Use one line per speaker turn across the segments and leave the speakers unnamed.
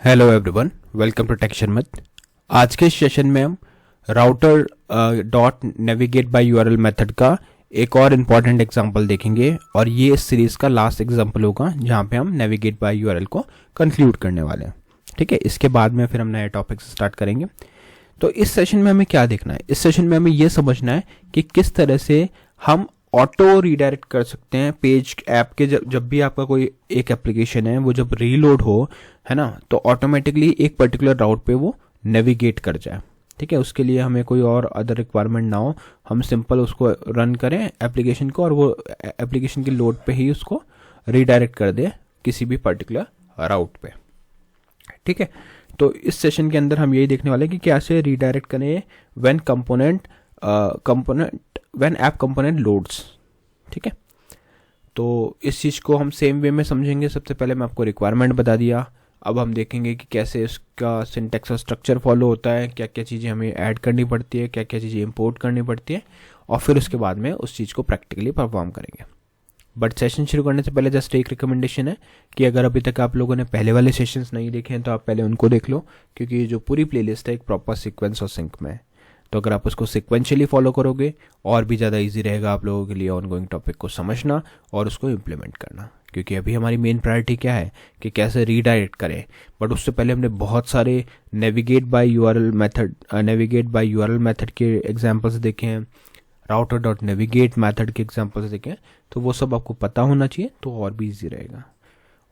Hello everyone, welcome to tech शर्मत। आज के सेशन में हम router dot navigate by URL method का एक और इम्पॉर्टेंट एग्जांपल देखेंगे और ये इस सीरीज़ का लास्ट एग्जांपल होगा जहाँ पे हम नेविगेट बाय यूआरएल को कंक्लूड करने वाले हैं। ठीक है, इसके बाद में फिर हम नए टॉपिक से स्टार्ट करेंगे। तो इस सेशन में हमें क्या देखना है? इस सेशन में हमें ये समझना है कि किस तरह से हम ऑटो रीडायरेक्ट कर सकते हैं पेज ऐप के। जब भी आपका कोई एक एप्लीकेशन है वो जब रीलोड हो, है ना, तो ऑटोमेटिकली एक पर्टिकुलर राउट पे वो नेविगेट कर जाए। ठीक है, उसके लिए हमें कोई और अदर रिक्वायरमेंट ना हो, हम सिंपल उसको रन करें एप्लीकेशन को और वो एप्लीकेशन के लोड पे ही उसको रीडायरेक्ट कर दे किसी भी पर्टिकुलर राउट पे। ठीक है, तो इस सेशन के अंदर हम यही देखने वाले हैं कि कैसे रीडायरेक्ट करें व्हेन ऐप कंपोनेंट लोड्स। ठीक है, तो इस चीज़ को हम सेम वे में समझेंगे। सबसे पहले मैं आपको रिक्वायरमेंट बता दिया, अब हम देखेंगे कि कैसे इसका सिंटैक्स और स्ट्रक्चर फॉलो होता है, क्या क्या चीज़ें हमें ऐड करनी पड़ती है, क्या क्या चीज़ें इंपोर्ट करनी पड़ती है, और फिर उसके बाद में उस चीज़ को प्रैक्टिकली परफॉर्म करेंगे। बट सेशन शुरू करने से पहले जस्ट एक रिकमेंडेशन है कि अगर अभी तक आप लोगों ने पहले वाले सेशंस नहीं देखे हैं तो आप पहले उनको देख लो, क्योंकि जो पूरी प्लेलिस्ट है एक प्रॉपर सीक्वेंस और सिंक में है। तो अगर आप उसको सिक्वेंशियली फॉलो करोगे और भी ज़्यादा इजी रहेगा आप लोगों के लिए ऑनगोइंग टॉपिक को समझना और उसको इम्प्लीमेंट करना। क्योंकि अभी हमारी मेन प्रायोरिटी क्या है कि कैसे रीडायरेक्ट करें, बट उससे पहले हमने बहुत सारे नेविगेट बाय यूआरएल मेथड के एग्जांपल्स देखे हैं, राउटर डॉट नेविगेट मेथड के एग्जांपल्स देखे हैं, तो वो सब आपको पता होना चाहिए तो और भी इजी रहेगा।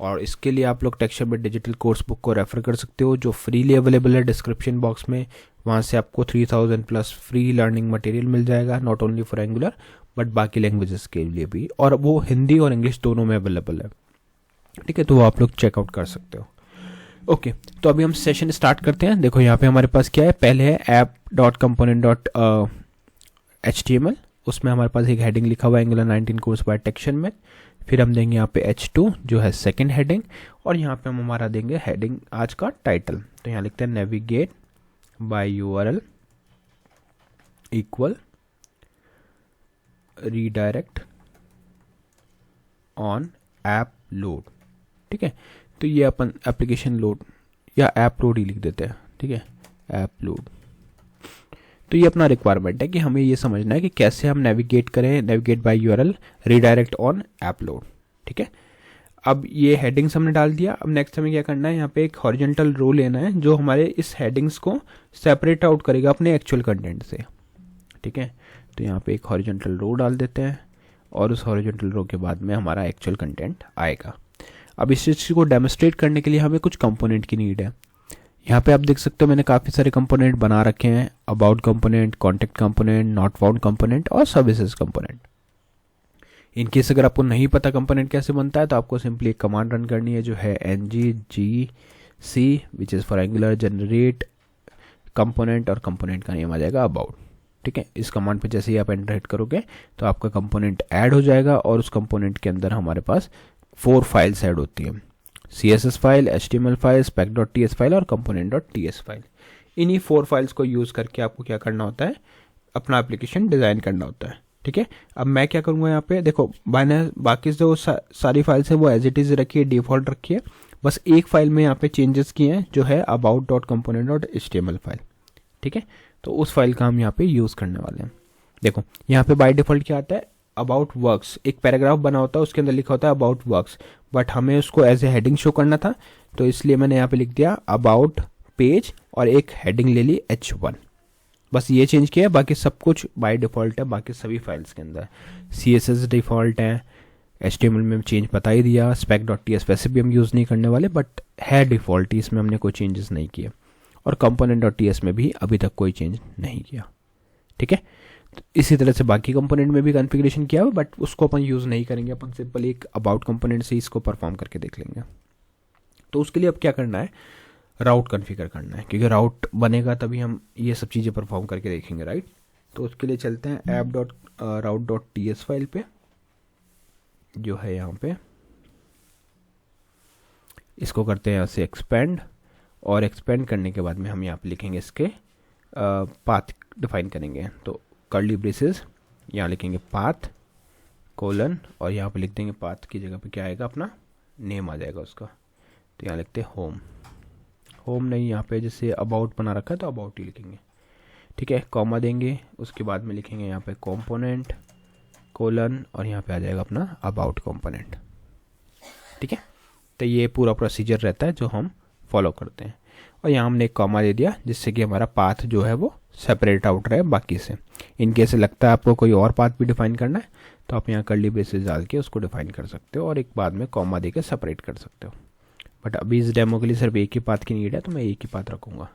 और इसके लिए आप लोग टेक शर्मत डिजिटल कोर्स बुक को रेफर कर सकते हो जो फ्रीली अवेलेबल है डिस्क्रिप्शन बॉक्स में। वहाँ से आपको 3000 प्लस फ्री लर्निंग मटेरियल मिल जाएगा, not only for angular but बाकी लैंग्वेजेस के लिए भी, और वो हिंदी और इंग्लिश दोनों में अवेलेबल है। ठीक है, तो वो आप लोग चेकआउट कर सकते हो। ओके, तो अभी हम सेशन स्टार्ट करते हैं। देखो यहाँ पे हमारे पास क्या है, पहले है app dot component dot HTML, उसमें हमारे पास एक हेडिंग लिखा हुआ है एंगुलर 19 कोर्स बाय टेक शर्मत। फिर हम देंगे यहाँ पे H2 जो है सेकंड हेडिंग, और यहाँ पे हम हमारा देंगे हेडिंग आज का टाइटल। तो यहाँ लिखते हैं navigate by URL equal redirect on app load. ठीक है, तो ये अपन एप्लीकेशन लोड या ऐप लोड ही लिख देते हैं। ठीक है, ऐप लोड। तो ये अपना रिक्वायरमेंट है कि हमें ये समझना है कि कैसे हम नेविगेट करें, navigate by URL redirect on app load. ठीक है, अब ये हेडिंग्स हमने डाल दिया। अब नेक्स्ट हमें क्या करना है, यहाँ पे एक हॉरिजॉन्टल रो लेना है जो हमारे इस हेडिंग्स को सेपरेट आउट करेगा अपने एक्चुअल कंटेंट से। ठीक है, तो यहाँ पे एक हॉरिजॉन्टल रो डाल देते हैं और उस हॉरिजॉन्टल रो के बाद में हमारा एक्चुअल कंटेंट आएगा। अब इस चीज़ को डेमोस्ट्रेट करने के लिए हमें कुछ कंपोनेंट की नीड है। यहाँ पे आप देख सकते हो मैंने काफ़ी सारे कंपोनेंट बना रखे हैं, about component, contact component, not found component और सर्विसेज कंपोनेंट। इनकेस अगर आपको नहीं पता कंपोनेंट कैसे बनता है तो आपको सिंपली एक कमांड रन करनी है जो है nggc which is for angular generate component, और कंपोनेंट का नेम आ जाएगा अबाउट। ठीक है, इस कमांड पे जैसे ही आप एंटर हिट करोगे तो आपका कंपोनेंट ऐड हो जाएगा और उस कंपोनेंट के अंदर हमारे पास 4 फाइल्स ऐड होती हैं, CSS file, HTML file, spec.ts file और component.ts फाइल। इन्हीं 4 फाइल्स को यूज़ करके आपको क्या करना होता है, अपना एप्लीकेशन डिज़ाइन करना होता है। ठीक है, अब मैं क्या करूँगा यहाँ पे देखो, मैंने बाकी जो सारी फाइल्स है वो एज इट इज़ रखी है, डिफ़ॉल्ट रखी है, बस एक फाइल में यहाँ पे चेंजेस किए हैं जो है about.component.html फाइल। ठीक है, तो उस फाइल का हम यहाँ पे यूज़ करने वाले हैं। देखो यहाँ पे बाय डिफ़ॉल्ट क्या आता है, अबाउट वर्क्स, एक पैराग्राफ बना होता है उसके अंदर लिखा होता है अबाउट वर्क्स, बट हमें उसको एज ए हेडिंग शो करना था तो इसलिए मैंने यहाँ पे लिख दिया अबाउट पेज और एक हेडिंग ले ली H1। बस ये चेंज किया, बाकी सब कुछ बाय डिफ़ॉल्ट है बाकी सभी फाइल्स के अंदर। CSS डिफ़ॉल्ट है, HTML में चेंज बता ही दिया, spec.ts वैसे भी हम यूज़ नहीं करने वाले बट है डिफ़ॉल्ट, इसमें हमने कोई चेंजेस नहीं किए, और component.ts में भी अभी तक कोई चेंज नहीं किया। ठीक है, इसी तरह से बाकी कंपोनेंट में भी कॉन्फ़िगरेशन किया हुआ बट उसको अपन यूज़ नहीं करेंगे, अपन सिंपल एक अबाउट कंपोनेंट से इसको परफॉर्म करके देख लेंगे। तो उसके लिए अब क्या करना है, राउट कॉन्फ़िगर करना है, क्योंकि राउट बनेगा तभी हम ये सब चीज़ें परफॉर्म करके देखेंगे, राइट। तो उसके लिए चलते हैं app.route.ts फाइल पे जो है यहाँ पे, इसको करते हैं यहाँ से एक्सपेंड, और एक्सपेंड करने के बाद में हम यहाँ पे लिखेंगे इसके पाथ डिफाइन करेंगे। तो कर्ली ब्रेसेस यहाँ लिखेंगे पाथ कोलन, और यहाँ पे लिख देंगे पाथ की जगह पे क्या आएगा, अपना नेम आ जाएगा उसका। तो यहाँ लिखते हैं होम। होम नहीं, यहाँ पे जैसे अबाउट बना रखा है तो अबाउट ही लिखेंगे, ठीक है। कॉमा देंगे, उसके बाद में लिखेंगे यहाँ पे कंपोनेंट कोलन और यहाँ पे आ जाएगा अपना अबाउट कंपोनेंट, ठीक है। तो ये पूरा प्रोसीजर रहता है जो हम फॉलो करते हैं। और यहाँ हमने एक कॉमा दे दिया जिससे कि हमारा पाथ जो है वो सेपरेट आउट रहे बाकी से। इनकेस लगता है आपको कोई और पाथ भी डिफाइन करना है तो आप यहाँ कर्ली ब्रेसेस डाल के उसको डिफाइन कर सकते हो और एक बाद में कॉमा दे के सेपरेट कर सकते हो। बट अभी इस डेमो के लिए सिर्फ एक ही पाथ की नीड है तो मैं एक ही पाथ रखूँगा,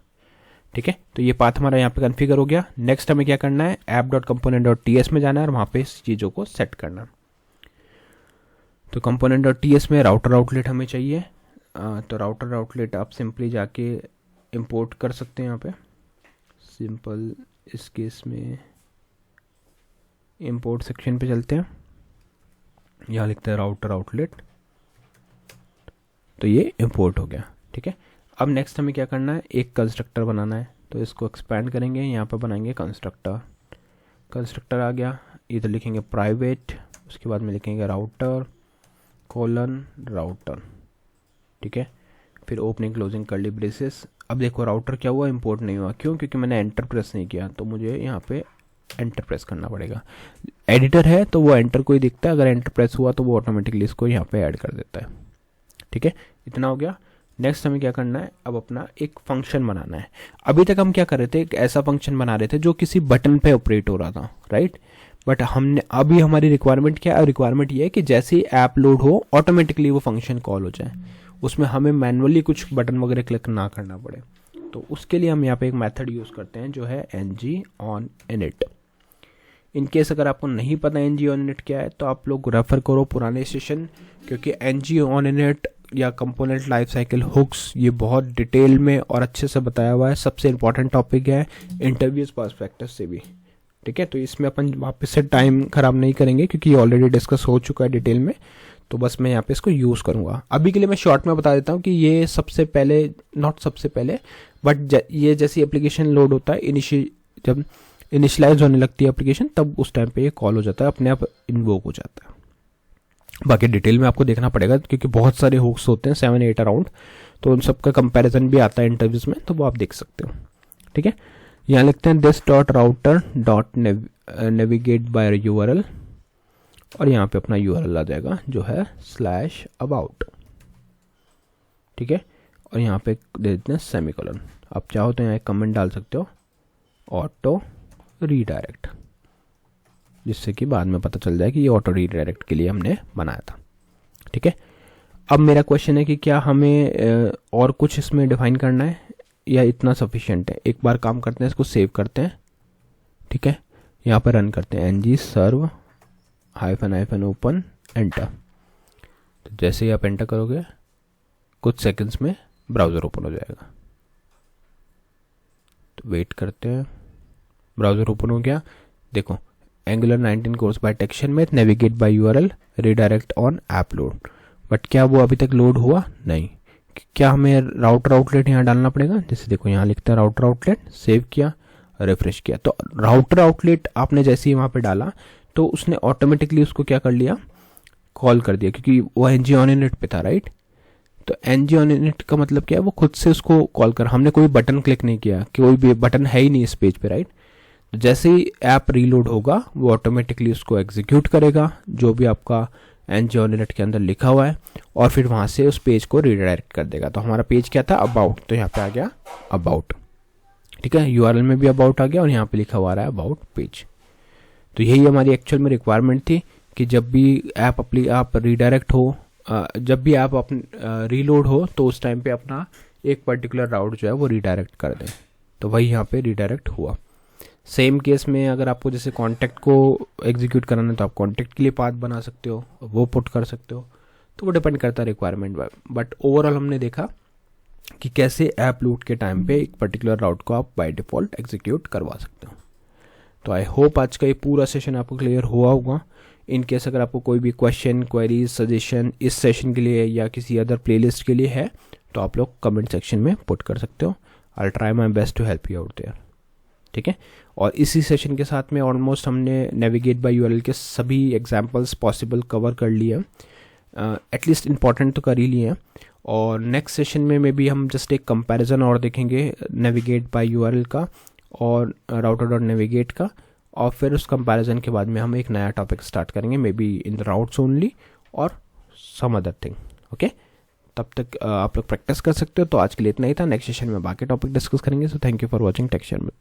ठीक है। तो ये पाथ हमारा यहाँ पे कॉन्फ़िगर हो गया। नेक्स्ट हमें क्या करना है, app.component.ts में जाना है और वहाँ पे इस चीज़ों को सेट करना है। तो component.ts में राउटर आउटलेट हमें चाहिए। तो राउटर आउटलेट आप सिंपली जाके इंपोर्ट कर सकते हैं यहाँ पे सिंपल। इस केस में इंपोर्ट सेक्शन पे चलते हैं, यहाँ लिखते हैं राउटर आउटलेट, तो ये इंपोर्ट हो गया, ठीक है। अब नेक्स्ट हमें क्या करना है, एक कंस्ट्रक्टर बनाना है। तो इसको एक्सपेंड करेंगे, यहाँ पर बनाएंगे कंस्ट्रक्टर। कंस्ट्रक्टर आ गया, इधर लिखेंगे प्राइवेट, उसके बाद में लिखेंगे राउटर कोलन राउटर, ठीक है। फिर ओपनिंग क्लोजिंग कर्ली ब्रेसेस। अब देखो राउटर क्या हुआ, इंपोर्ट नहीं हुआ, क्यों? क्योंकि मैंने एंटर प्रेस नहीं किया, तो मुझे यहाँ पे एंटर प्रेस करना पड़ेगा। एडिटर है तो वो एंटर को ही दिखता है, अगर एंटर प्रेस हुआ तो वो ऑटोमेटिकली इसको यहाँ पे ऐड कर देता है, ठीक है। इतना हो गया। नेक्स्ट हमें क्या करना है, अब अपना एक फंक्शन बनाना है। अभी तक हम क्या कर रहे थे, एक ऐसा फंक्शन बना रहे थे जो किसी बटन पे ऑपरेट हो रहा था, राइट। बट हमने अभी हमारी रिक्वायरमेंट क्या है, रिक्वायरमेंट ये है कि जैसे ही ऐप लोड हो ऑटोमेटिकली वो फंक्शन कॉल हो जाए, उसमें हमें मैनुअली कुछ बटन वगैरह क्लिक ना करना पड़े। तो उसके लिए हम यहाँ पे एक मेथड यूज़ करते हैं जो है ng-on-init। इनकेस अगर आपको नहीं पता ng-on-init क्या है तो आप लोग रेफर करो पुराने सेशन, क्योंकि ng-on-init या कंपोनेंट लाइफ साइकिल हुक्स ये बहुत डिटेल में और अच्छे से बताया हुआ है। सबसे इंपॉर्टेंट टॉपिक है इंटरव्यूज पर्सपेक्टिव से भी, ठीक है। तो इसमें अपन वापस से टाइम खराब नहीं करेंगे क्योंकि ये ऑलरेडी डिस्कस हो चुका है डिटेल में, तो बस मैं यहाँ पे इसको यूज़ करूँगा। अभी के लिए मैं शॉर्ट में बता देता हूँ कि ये सबसे पहले, नॉट सबसे पहले, बट ये जैसी एप्लीकेशन लोड होता है जब इनिशियलाइज होने लगती है एप्लीकेशन, तब उस टाइम पे ये कॉल हो जाता है, अपने आप इन्वोक हो जाता है। बाकी डिटेल में आपको देखना पड़ेगा क्योंकि बहुत सारे हुक्स होते हैं, 7-8 अराउंड, तो उन सबका कंपैरिजन भी आता है इंटरव्यूज में, तो वो आप देख सकते हो, ठीक है। यहाँ लिखते हैं this dot router dot navigate by URL और यहाँ पे अपना URL आ जाएगा जो है /about, ठीक है। और यहाँ पे दे देते हैं सेमीकोलन। आप चाहो तो यहाँ एक कमेंट डाल सकते हो, ऑटो रीडायरेक्ट, जिससे कि बाद में पता चल जाए कि ये ऑटो रीडायरेक्ट के लिए हमने बनाया था, ठीक है। अब मेरा क्वेश्चन है कि क्या हमें और कुछ इसमें डिफाइन करना है या इतना सफिशिएंट है। एक बार काम करते हैं, इसको सेव करते हैं, ठीक है। यहाँ पर रन करते हैं ng serve --- open एंटर। तो जैसे ही आप एंटर करोगे कुछ सेकंड्स में ब्राउज़र ओपन हो जाएगा। तो वेट करते हैं, ब्राउज़र ओपन हो गया। देखो Angular 19 कोर्स बाय टेक्शन में navigate by URL redirect on app load, but क्या वो अभी तक लोड हुआ नहीं। क्या हमें राउटर आउटलेट यहाँ डालना पड़ेगा, जैसे देखो यहाँ लिखता है राउटर आउटलेट, सेव किया, रिफ्रेश किया, तो राउटर आउटलेट आपने जैसे ही वहाँ पे डाला तो उसने ऑटोमेटिकली उसको क्या कर लिया, कॉल कर दिया, क्योंकि वो ng-on-init पे था, राइट। तो ng-on-init का मतलब क्या है, वो खुद से उसको कॉल कर, हमने कोई बटन क्लिक नहीं किया, कोई भी बटन है ही नहीं इस पेज पे, राइट। तो जैसे ही ऐप रीलोड होगा वो ऑटोमेटिकली उसको एग्जीक्यूट करेगा जो भी आपका ng-on-init के अंदर लिखा हुआ है और फिर वहाँ से उस पेज को रीडायरेक्ट कर देगा। तो हमारा पेज क्या था, अबाउट, तो यहाँ पे आ गया अबाउट, ठीक है। URL में भी अबाउट आ गया और यहाँ पे लिखा हुआ रहा है अबाउट पेज। तो यही हमारी एक्चुअल में रिक्वायरमेंट थी कि जब भी आप रीडायरेक्ट हो, जब भी आप रीलोड हो तो उस टाइम पे अपना एक पर्टिकुलर राउट जो है वो रीडायरेक्ट कर दें। तो वही यहाँ पे रीडायरेक्ट हुआ। सेम केस में अगर आपको जैसे कॉन्टैक्ट को एग्जीक्यूट कराना है तो आप कॉन्टैक्ट के लिए पाथ बना सकते हो, वो पुट कर सकते हो, तो वो डिपेंड करता है रिक्वायरमेंट पर। बट ओवरऑल हमने देखा कि कैसे ऐप लोड के टाइम पे एक पर्टिकुलर राउट को आप बाय डिफ़ॉल्ट एग्जीक्यूट करवा सकते हो। तो आई होप आज का ये पूरा सेशन आपको क्लियर हुआ होगा। इन केस अगर आपको कोई भी क्वेश्चन, क्वेरीज, सजेशन इस सेशन के लिए या किसी अदर प्लेलिस्ट के लिए है तो आप लोग कमेंट सेक्शन में पुट कर सकते हो। I try my best to help you out there, ठीक है। और इसी सेशन के साथ में ऑलमोस्ट हमने नेविगेट बाय URL के सभी एग्जांपल्स पॉसिबल कवर कर लिए, एटलीस्ट इंपॉर्टेंट तो कर ही लिए हैं। और नेक्स्ट सेशन में भी हम जस्ट एक कंपैरिजन और देखेंगे नेविगेट बाय यूआरएल का और राउटर डॉट नेविगेट का, और फिर उस कंपैरिजन के बाद में हम एक नया टॉपिक स्टार्ट करेंगे, may be in the routes only और सम अदर थिंग। ओके, तब तक आप लोग प्रैक्टिस कर सकते हो। तो आज के लिए इतना ही था, नेक्स्ट सेशन में बाकी टॉपिक डिस्कस करेंगे। So thank you for watching tech share में।